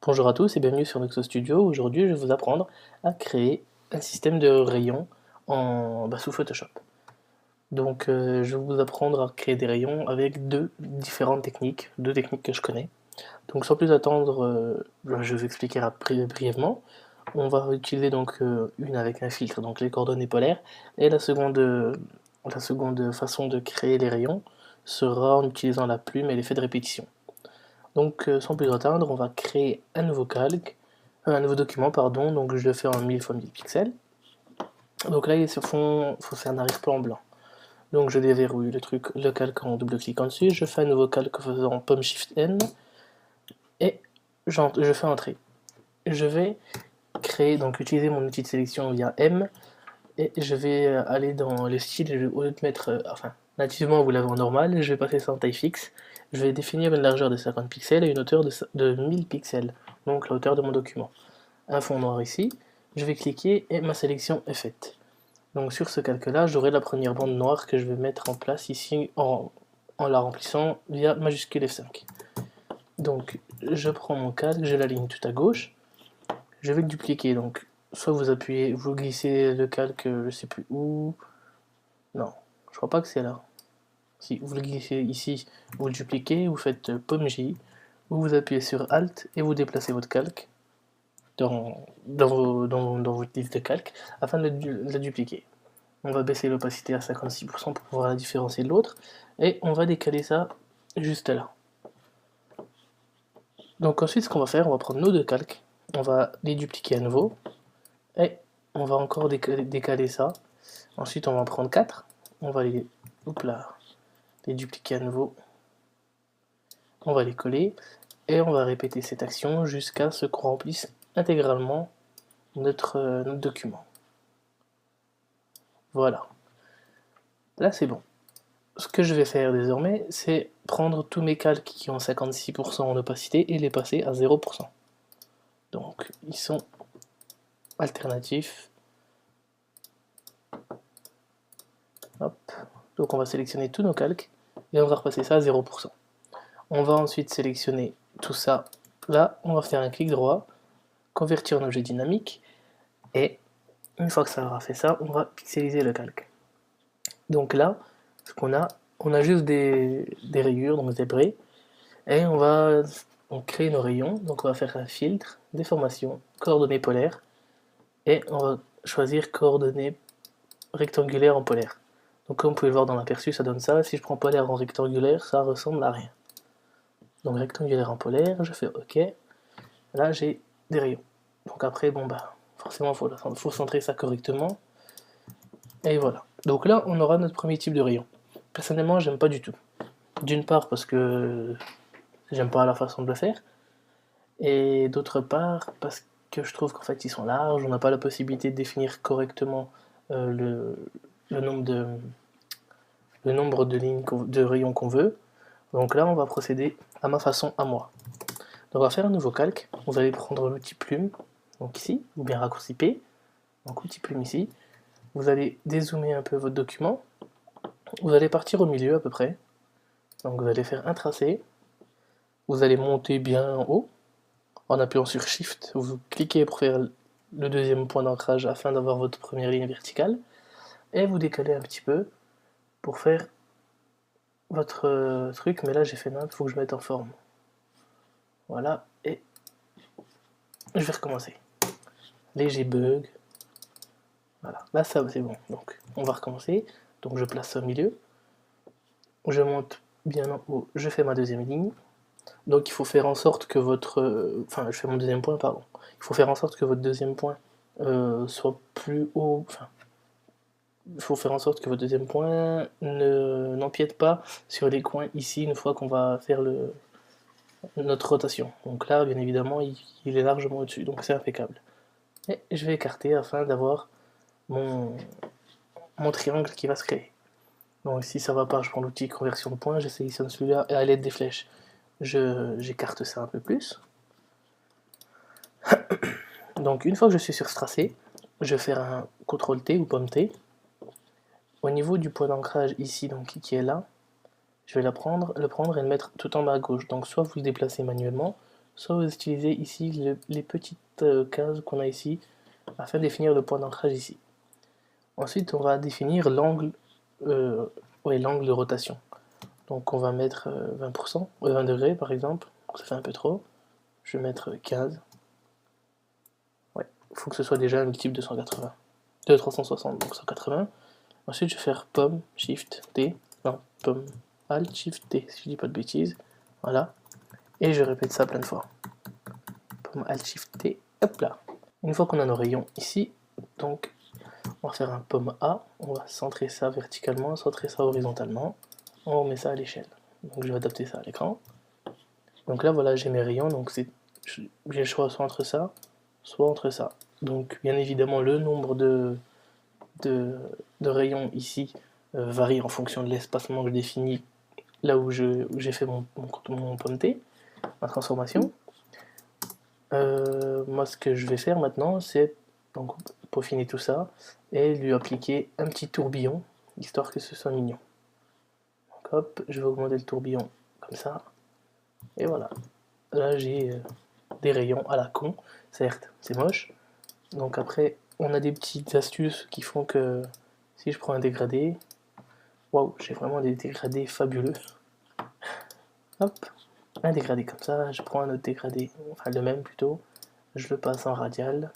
Bonjour à tous et bienvenue sur Noxo Studio. Aujourd'hui, je vais vous apprendre à créer un système de rayons sous Photoshop. Je vais vous apprendre à créer des rayons avec deux différentes techniques, deux techniques que je connais. Donc, sans plus attendre, je vais vous expliquer brièvement. On va utiliser une avec un filtre, donc les coordonnées polaires, et la seconde façon de créer les rayons sera en utilisant la plume et l'effet de répétition. Sans plus attendre, on va créer un nouveau un nouveau document, pardon. Donc je le fais en 1000 x 1000 pixels. Donc là, c'est un arrière-plan blanc. Donc je déverrouille le calque en double-cliquant dessus. Je fais un nouveau calque en faisant Pomme Shift N et je fais entrer. Je vais utiliser mon outil de sélection via M et je vais aller dans les styles. Au lieu de mettre, nativement vous l'avez en normal, je vais passer ça en taille fixe. Je vais définir une largeur de 50 pixels et une hauteur de 1000 pixels, donc la hauteur de mon document. Un fond noir ici, je vais cliquer et ma sélection est faite. Donc sur ce calque-là, j'aurai la première bande noire que je vais mettre en place ici en la remplissant via majuscule F5. Donc je prends mon calque, je l'aligne tout à gauche, je vais le dupliquer. Donc soit vous appuyez, vous glissez le calque, je sais plus où. Non, je crois pas que c'est là. Si vous le glissez ici, vous le dupliquez, vous faites Pomme J, vous appuyez sur Alt et vous déplacez votre calque dans votre liste de calque afin de le dupliquer. On va baisser l'opacité à 56% pour pouvoir la différencier de l'autre et on va décaler ça juste là. Donc ensuite, ce qu'on va faire, on va prendre nos deux calques, on va les dupliquer à nouveau et on va encore décaler ça. Ensuite, on va en prendre 4, on va les dupliquer à nouveau, on va les coller et on va répéter cette action jusqu'à ce qu'on remplisse intégralement notre document. Voilà, là c'est bon. Ce que je vais faire désormais, c'est prendre tous mes calques qui ont 56% en opacité et les passer à 0%. Donc ils sont alternatifs. Hop. Donc on va sélectionner tous nos calques et on va repasser ça à 0%. On va ensuite sélectionner tout ça. Là, on va faire un clic droit, convertir en objet dynamique et une fois que ça aura fait ça, on va pixeliser le calque. Donc là, ce qu'on a, on a juste des rayures, donc des braies, et on crée nos rayons. Donc on va faire un filtre, déformation, coordonnées polaires, et on va choisir coordonnées rectangulaires en polaire. Donc comme vous pouvez le voir dans l'aperçu, ça donne ça. Si je prends polaire en rectangulaire, ça ressemble à rien. Donc rectangulaire en polaire, je fais OK. Là j'ai des rayons. Donc après, forcément faut centrer ça correctement. Et voilà. Donc là, on aura notre premier type de rayon. Personnellement, j'aime pas du tout. D'une part parce que j'aime pas la façon de le faire, et d'autre part parce que je trouve qu'en fait ils sont larges, on n'a pas la possibilité de définir correctement le nombre de lignes, de rayons qu'on veut. Donc là, on va procéder à ma façon, à moi. Donc on va faire un nouveau calque. Vous allez prendre l'outil plume, donc ici, ou bien raccourci P, donc outil plume ici. Vous allez dézoomer un peu votre document. Vous allez partir au milieu à peu près. Donc vous allez faire un tracé. Vous allez monter bien en haut. En appuyant sur Shift, vous cliquez pour faire le deuxième point d'ancrage afin d'avoir votre première ligne verticale. Et vous décalez un petit peu pour faire votre truc. Mais là j'ai fait n'importe, il faut que je mette en forme. Voilà, et je vais recommencer. Léger bug. Voilà, là ça c'est bon. Donc on va recommencer. Donc je place ça au milieu. Je monte bien en haut, je fais ma deuxième ligne. Donc il faut faire en sorte que je fais mon deuxième point, pardon. Il faut faire en sorte que votre deuxième point soit plus haut. Il faut faire en sorte que votre deuxième point n'empiète pas sur les coins ici une fois qu'on va faire notre rotation. Donc là, bien évidemment, il est largement au-dessus, donc c'est impeccable. Et je vais écarter afin d'avoir mon triangle qui va se créer. Donc si ça va pas, je prends l'outil conversion de points, je sélectionne celui-là et à l'aide des flèches, j'écarte ça un peu plus. Donc une fois que je suis sur ce tracé, je vais faire un CTRL-T ou Pomme-T. Au niveau du point d'ancrage ici, donc qui est là, je vais le prendre et le mettre tout en bas à gauche. Donc soit vous le déplacez manuellement, soit vous utilisez ici les petites cases qu'on a ici, afin de définir le point d'ancrage ici. Ensuite, on va définir l'angle l'angle de rotation. Donc on va mettre 20%, 20 degrés par exemple, ça fait un peu trop. Je vais mettre 15. Ouais, il faut que ce soit déjà un multiple de 180. De 360, donc 180. Ensuite, je vais faire pomme, shift, T. Non, pomme, alt, shift, T, si je dis pas de bêtises. Voilà. Et je répète ça plein de fois. Pomme, alt, shift, T. Hop là. Une fois qu'on a nos rayons ici, donc on va faire un pomme A. On va centrer ça verticalement, centrer ça horizontalement. On met ça à l'échelle. Donc je vais adapter ça à l'écran. Donc là, voilà, j'ai mes rayons. Donc j'ai le choix soit entre ça, soit entre ça. Donc bien évidemment, le nombre de rayons ici varie en fonction de l'espacement que je définis là où j'ai fait mon pomme T, ma transformation. Moi, ce que je vais faire maintenant, c'est donc peaufiner tout ça et lui appliquer un petit tourbillon, histoire que ce soit mignon. Donc hop, je vais augmenter le tourbillon comme ça. Et voilà. Là, j'ai des rayons à la con. Certes, c'est moche. Donc après, on a des petites astuces qui font que si je prends un dégradé, waouh, j'ai vraiment des dégradés fabuleux. Hop, un dégradé comme ça, je prends un autre dégradé, enfin le même plutôt, je le passe en radial.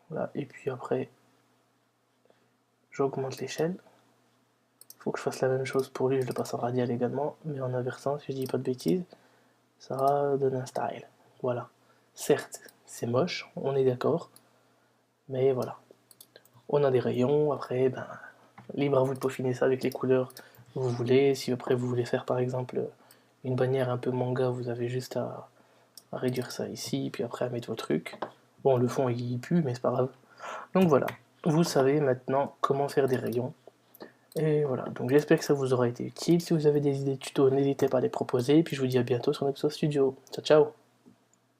Voilà, et puis après, j'augmente l'échelle. Il faut que je fasse la même chose pour lui, je le passe en radial également, mais en inversant, si je dis pas de bêtises, ça donne un style. Voilà. Certes, c'est moche, on est d'accord, mais voilà. On a des rayons, après, ben, libre à vous de peaufiner ça avec les couleurs que vous voulez. Si après vous voulez faire par exemple une bannière un peu manga, vous avez juste à réduire ça ici, puis après à mettre vos trucs. Bon, le fond il pue, mais c'est pas grave. Donc voilà, vous savez maintenant comment faire des rayons. Et voilà, donc j'espère que ça vous aura été utile. Si vous avez des idées de tuto, n'hésitez pas à les proposer. Et puis je vous dis à bientôt sur Nexo Studio. Ciao ciao.